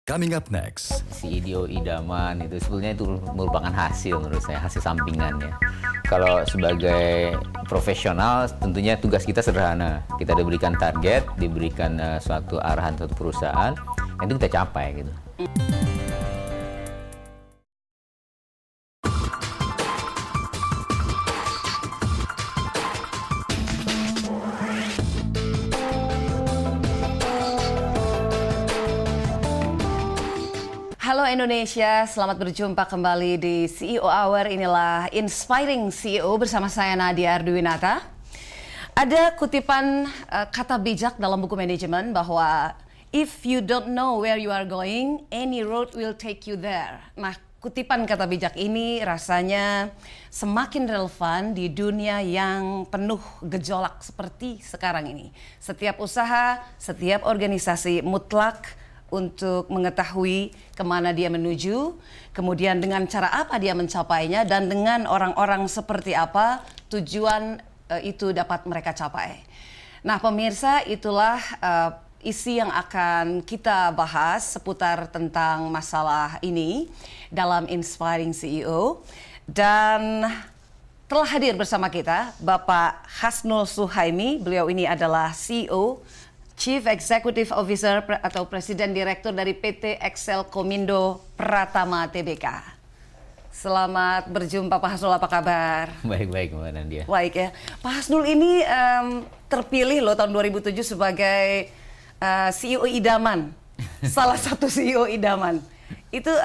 Coming up next. Si idaman itu sebenarnya itu merupakan hasil menurut saya, hasil sampingannya. Kalau sebagai profesional tentunya tugas kita sederhana. Kita diberikan target, diberikan suatu arahan suatu perusahaan, itu kita capai gitu. Halo Indonesia, selamat berjumpa kembali di CEO Hour. Inilah Inspiring CEO bersama saya Nadia Arduwinata. Ada kutipan kata bijak dalam buku manajemen bahwa if you don't know where you are going, any road will take you there. Nah, kutipan kata bijak ini rasanya semakin relevan di dunia yang penuh gejolak seperti sekarang ini. Setiap usaha, setiap organisasi mutlak untuk mengetahui kemana dia menuju, kemudian dengan cara apa dia mencapainya, dan dengan orang-orang seperti apa tujuan itu dapat mereka capai. Nah pemirsa, itulah isi yang akan kita bahas seputar tentang masalah ini dalam Inspiring CEO. Dan telah hadir bersama kita Bapak Hasnul Suhaimi. Beliau ini adalah CEO, Chief Executive Officer atau Presiden Direktur dari PT Excelcomindo Pratama Tbk. Selamat berjumpa Pak Hasnul, apa kabar? Baik-baik Mbak Nadia. Baik ya. Pak Hasnul ini terpilih loh tahun 2007 sebagai CEO idaman. Salah satu CEO idaman. Itu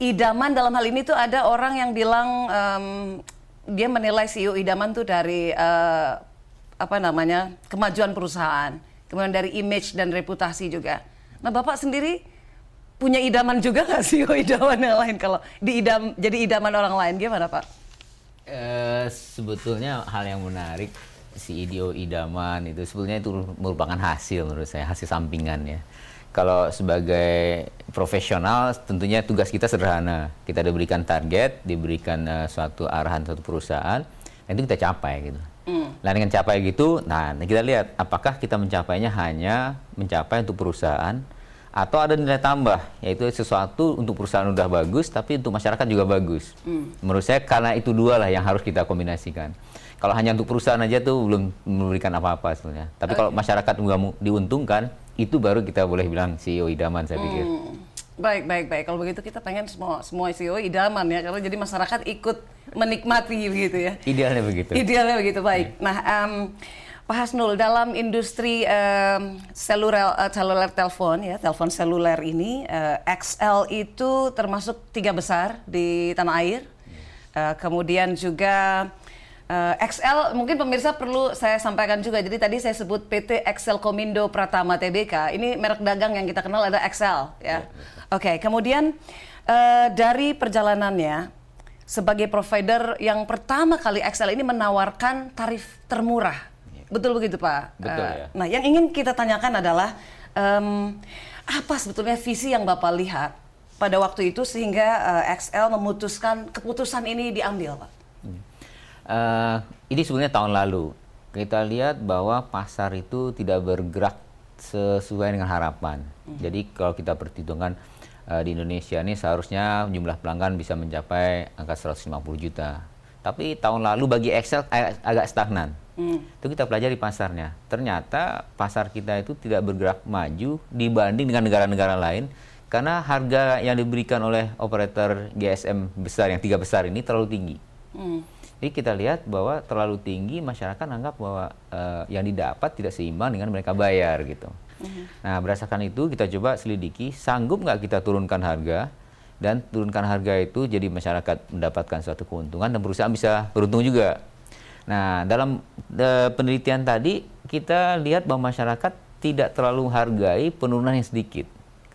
idaman dalam hal ini tuh ada orang yang bilang dia menilai CEO idaman tuh dari kemajuan perusahaan, kemudian dari image dan reputasi juga. Nah Bapak sendiri punya idaman juga nggak sih, idaman yang lain kalau jadi idaman orang lain, gimana Pak? Sebetulnya hal yang menarik, si idaman itu sebetulnya itu merupakan hasil menurut saya, hasil sampingannya. Kalau sebagai profesional tentunya tugas kita sederhana. Kita diberikan target, diberikan suatu arahan suatu perusahaan, itu kita capai gitu. Nah dengan capai gitu, nah kita lihat apakah kita mencapainya hanya mencapai untuk perusahaan atau ada nilai tambah, yaitu sesuatu untuk perusahaan udah bagus tapi untuk masyarakat juga bagus. Menurut saya karena itu dua lah yang harus kita kombinasikan. Kalau hanya untuk perusahaan aja tuh belum memberikan apa-apa sebenarnya. Tapi kalau masyarakat juga diuntungkan, itu baru kita boleh bilang CEO idaman saya pikir. Baik. Kalau begitu kita pengen semua CEO idaman ya, karena jadi masyarakat ikut menikmati begitu ya. Idealnya begitu. Idealnya begitu, baik. Nah, Pak Hasnul, dalam industri seluler telepon ya, telepon seluler ini, XL itu termasuk 3 besar di tanah air. Kemudian juga XL, mungkin pemirsa perlu saya sampaikan juga. Jadi tadi saya sebut PT Excelcomindo Pratama Tbk. Ini merek dagang yang kita kenal ada XL ya. Oke, kemudian dari perjalanannya sebagai provider yang pertama kali XL ini menawarkan tarif termurah. Betul begitu Pak? Betul ya. Nah, yang ingin kita tanyakan adalah apa sebetulnya visi yang Bapak lihat pada waktu itu sehingga XL memutuskan keputusan ini diambil, Pak? Ini sebenarnya tahun lalu kita lihat bahwa pasar itu tidak bergerak sesuai dengan harapan. Jadi kalau kita perhitungkan di Indonesia ini seharusnya jumlah pelanggan bisa mencapai angka 150 juta. Tapi tahun lalu bagi Excel agak stagnan. Itu kita pelajari pasarnya. Ternyata pasar kita itu tidak bergerak maju dibanding dengan negara-negara lain karena harga yang diberikan oleh operator GSM besar yang 3 besar ini terlalu tinggi. Jadi kita lihat bahwa terlalu tinggi, masyarakat anggap bahwa yang didapat tidak seimbang dengan mereka bayar gitu. Nah berdasarkan itu kita coba selidiki, sanggup nggak kita turunkan harga, dan turunkan harga itu jadi masyarakat mendapatkan suatu keuntungan dan perusahaan bisa beruntung juga. Nah dalam penelitian tadi kita lihat bahwa masyarakat tidak terlalu hargai penurunan yang sedikit.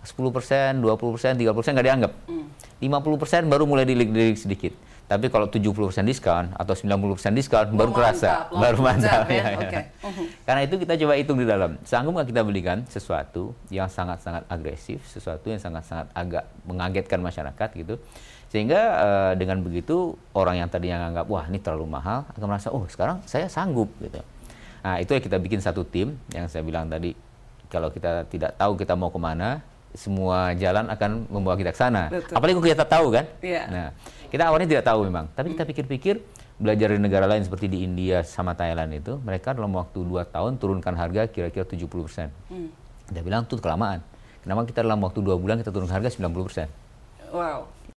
10%, 20%, 30% nggak dianggap. 50% baru mulai dilirik sedikit. Tapi kalau 70% diskon atau 90% diskon baru kerasa, baru mantap. Ya. Okay. Karena itu kita coba hitung di dalam. Sanggup nggak kita belikan sesuatu yang sangat-sangat agresif, sesuatu yang sangat-sangat agak mengagetkan masyarakat gitu. Sehingga dengan begitu orang yang tadinya nganggap wah ini terlalu mahal akan merasa oh sekarang saya sanggup gitu. Nah itu ya kita bikin satu tim yang saya bilang tadi, kalau kita tidak tahu kita mau kemana, semua jalan akan membawa kita ke sana. Betul. Apalagi kalau kita tahu kan. Iya. Nah, kita awalnya tidak tahu memang, tapi kita pikir-pikir belajar dari negara lain seperti di India sama Thailand itu, mereka dalam waktu 2 tahun turunkan harga kira-kira 70%. Dia bilang itu kelamaan. Kenapa kita dalam waktu 2 bulan kita turunkan harga 90%? Wow.